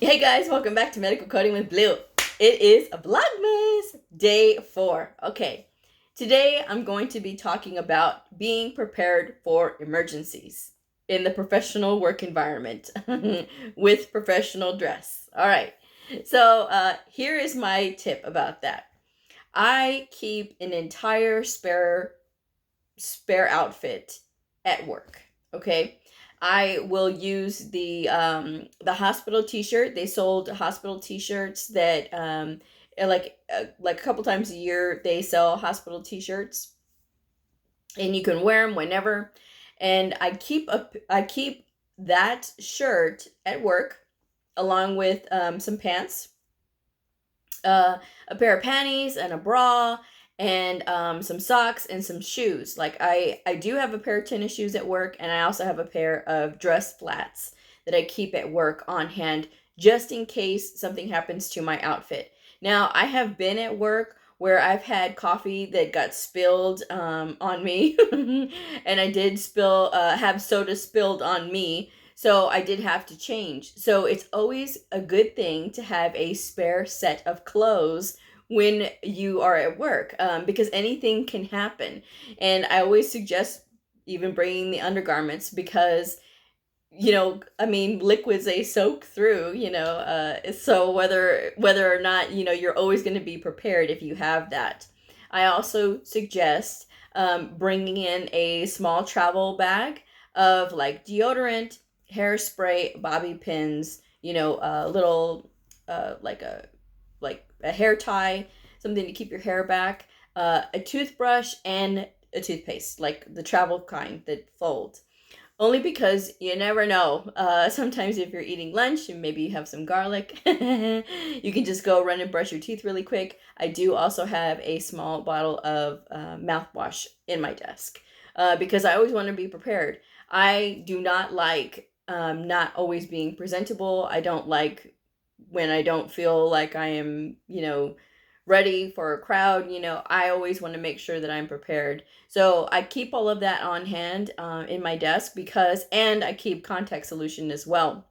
Hey guys, welcome back to Medical Coding with Blue. It is a Vlogmas day 4. Okay, today I'm going to be talking about being prepared for emergencies in the professional work environment with professional dress. All right, so here is my tip about that. I keep an entire spare outfit at work. Okay, I will use the hospital T-shirt. They sold hospital T-shirts that like a couple times a year they sell hospital T-shirts, and you can wear them whenever. And I keep that shirt at work along with some pants, a pair of panties and a bra, and some socks and some shoes. Like I do have a pair of tennis shoes at work, and I also have a pair of dress flats that I keep at work on hand just in case something happens to my outfit. Now, I have been at work where I've had coffee that got spilled on me, and I did have soda spilled on me, so I did have to change. So it's always a good thing to have a spare set of clothes when you are at work, because anything can happen. And I always suggest even bringing the undergarments because, I mean, liquids, they soak through, so whether or not, you're always going to be prepared if you have that. I also suggest bringing in a small travel bag of like deodorant, hairspray, bobby pins, a little like a hair tie, something to keep your hair back, a toothbrush, and a toothpaste, like the travel kind that folds. Only because you never know. Sometimes if you're eating lunch and maybe you have some garlic, you can just go run and brush your teeth really quick. I do also have a small bottle of mouthwash in my desk because I always want to be prepared. I do not like not always being presentable. I don't like when I don't feel like I am, ready for a crowd. I always want to make sure that I'm prepared. So I keep all of that on hand in my desk and I keep contact solution as well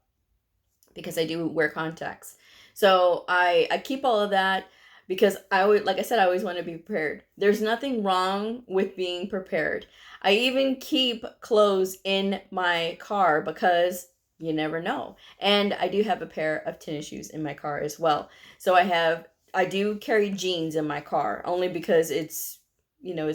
because I do wear contacts. So I keep all of that because I always, like I said, I always want to be prepared. There's nothing wrong with being prepared. I even keep clothes in my car because you never know. And I do have a pair of tennis shoes in my car as well. So I do carry jeans in my car only because it's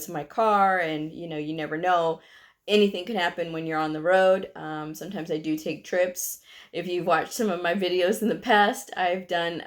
my car, and you never know. Anything can happen when you're on the road. Sometimes I do take trips. If you've watched some of my videos in the past, I've done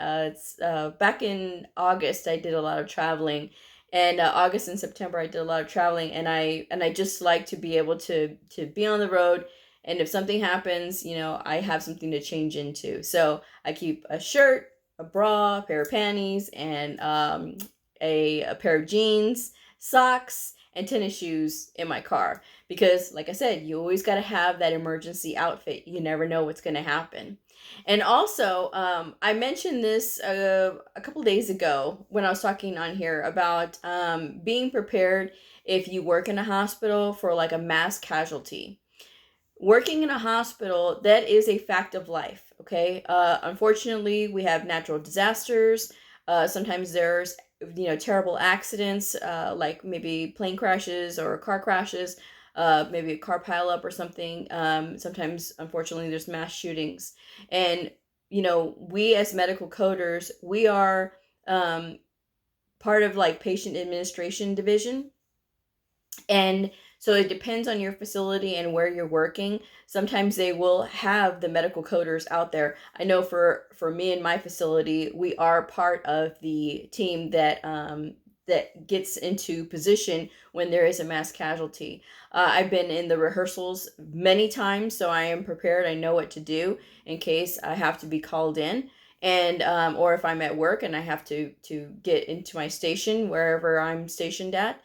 back in August I did a lot of traveling, and August and September I did a lot of traveling, and I just like to be able to be on the road, and if something happens, I have something to change into. So I keep a shirt, a bra, a pair of panties, and a pair of jeans, socks, and tennis shoes in my car because, like I said, you always got to have that emergency outfit. You never know what's going to happen. And also, I mentioned this a couple days ago when I was talking on here about being prepared if you work in a hospital for like a mass casualty. Working in a hospital, that is a fact of life, okay? Unfortunately, we have natural disasters. Sometimes there's, terrible accidents, like maybe plane crashes or car crashes, maybe a car pileup or something. Sometimes, unfortunately, there's mass shootings. And, we as medical coders, we are part of like patient administration division, and so it depends on your facility and where you're working. Sometimes they will have the medical coders out there. I know for me and my facility, we are part of the team that gets into position when there is a mass casualty. I've been in the rehearsals many times, so I am prepared. I know what to do in case I have to be called in, and or if I'm at work and I have to get into my station wherever I'm stationed at.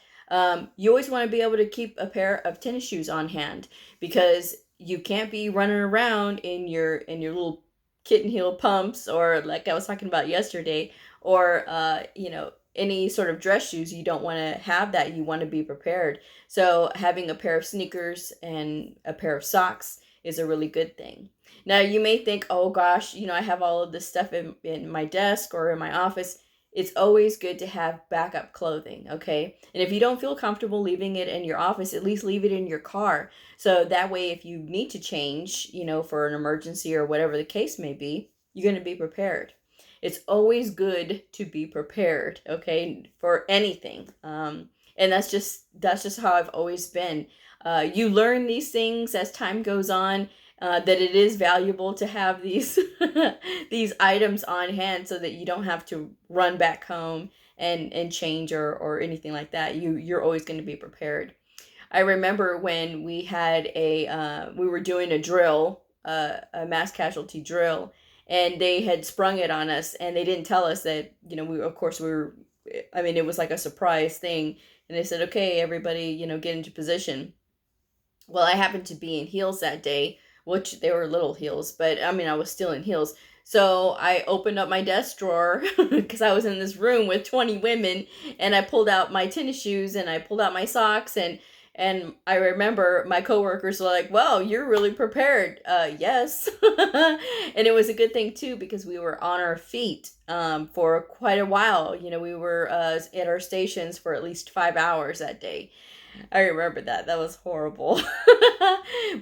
You always want to be able to keep a pair of tennis shoes on hand because you can't be running around in your little kitten heel pumps, or like I was talking about yesterday, or any sort of dress shoes. You don't want to have that. You want to be prepared. So having a pair of sneakers and a pair of socks is a really good thing. Now you may think, oh gosh, I have all of this stuff in my desk or in my office. It's always good to have backup clothing, okay? And if you don't feel comfortable leaving it in your office, at least leave it in your car. So that way, if you need to change, for an emergency or whatever the case may be, you're going to be prepared. It's always good to be prepared, okay, for anything. And that's just how I've always been. You learn these things as time goes on. That it is valuable to have these these items on hand so that you don't have to run back home and change or anything like that. You're always going to be prepared. I remember when we were doing a drill, a mass casualty drill, and they had sprung it on us, and they didn't tell us that, we, of course, we were, I mean, it was like a surprise thing. And they said, okay, everybody, get into position. Well, I happened to be in heels that day, which they were little heels, but I mean, I was still in heels. So I opened up my desk drawer because I was in this room with 20 women, and I pulled out my tennis shoes and I pulled out my socks, and I remember my coworkers were like, "Well, you're really prepared." Yes, and it was a good thing too because we were on our feet for quite a while. We were at our stations for at least 5 hours that day. I remember that. That was horrible.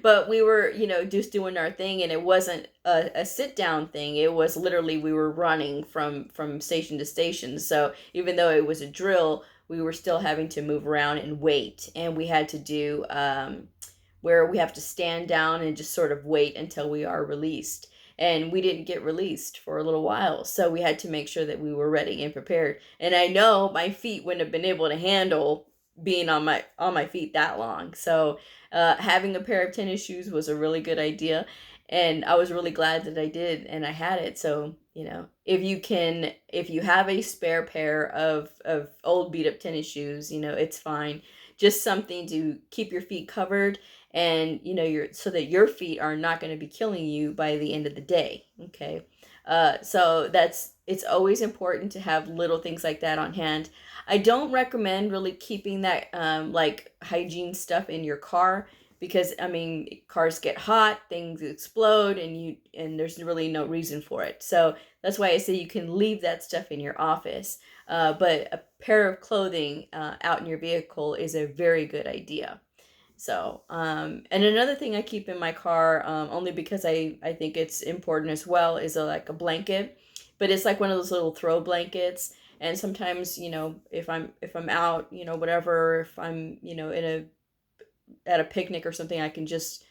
But we were, just doing our thing, and it wasn't a sit down thing. It was literally we were running from station to station. So even though it was a drill, we were still having to move around and wait. And we had to do where we have to stand down and just sort of wait until we are released. And we didn't get released for a little while. So we had to make sure that we were ready and prepared. And I know my feet wouldn't have been able to handle being on my feet that long. So having a pair of tennis shoes was a really good idea, and I was really glad that I did and I had it. So if you have a spare pair of old beat up tennis shoes, it's fine. Just something to keep your feet covered, and so that your feet are not going to be killing you by the end of the day. Okay. So it's always important to have little things like that on hand. I don't recommend really keeping that like hygiene stuff in your car because I mean cars get hot, things explode, and there's really no reason for it. So that's why I say you can leave that stuff in your office. But a pair of clothing out in your vehicle is a very good idea. So, and another thing I keep in my car, only because I think it's important as well, is like a blanket, but it's like one of those little throw blankets. And sometimes, if I'm out, whatever, if I'm, at a picnic or something, I can just,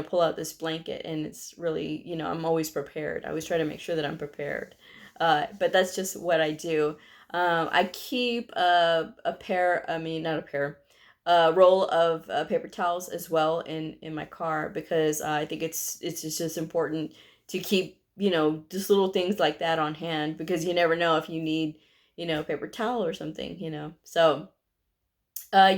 pull out this blanket, and it's really, I'm always prepared. I always try to make sure that I'm prepared. But that's just what I do. I keep a pair, I mean, not a pair, a roll of paper towels as well in my car because I think it's just important to keep, just little things like that on hand because you never know if you need, paper towel or something, So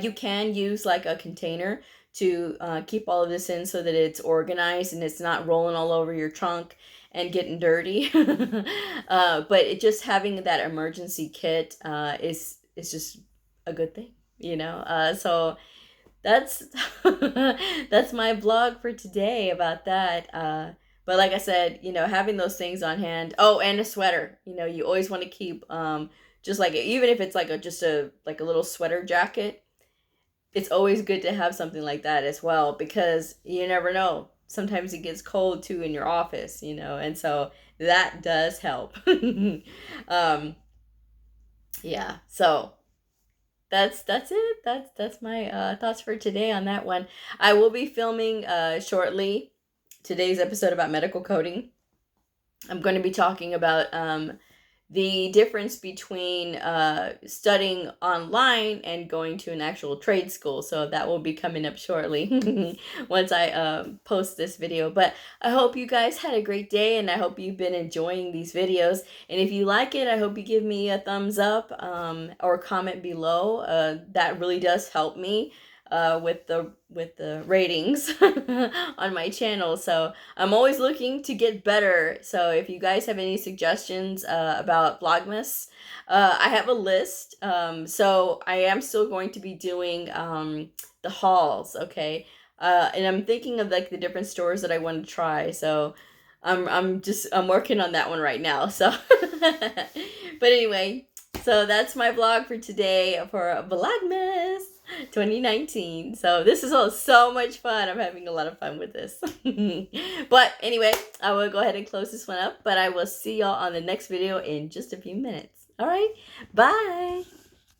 you can use like a container to keep all of this in so that it's organized and it's not rolling all over your trunk and getting dirty. But it just having that emergency kit is just a good thing, So that's that's my vlog for today about that. But like I said, having those things on hand. Oh, and a sweater. You always want to keep just like even if it's like a little sweater jacket, it's always good to have something like that as well because you never know. Sometimes it gets cold too in your office, and so that does help. Yeah, so that's it. That's my thoughts for today on that one. I will be filming shortly today's episode about medical coding. I'm going to be talking about the difference between studying online and going to an actual trade school. So that will be coming up shortly once I post this video. But I hope you guys had a great day, and I hope you've been enjoying these videos. And if you like it, I hope you give me a thumbs up or comment below. That really does help me with the ratings on my channel. So I'm always looking to get better. So if you guys have any suggestions about Vlogmas, I have a list. So I am still going to be doing the hauls, okay? And I'm thinking of like the different stores that I want to try. So I'm working on that one right now. So, but anyway, so that's my vlog for today for Vlogmas 2019. So this is all so much fun. I'm having a lot of fun with this. But anyway, I will go ahead and close this one up. But I will see y'all on the next video in just a few minutes. All right, bye.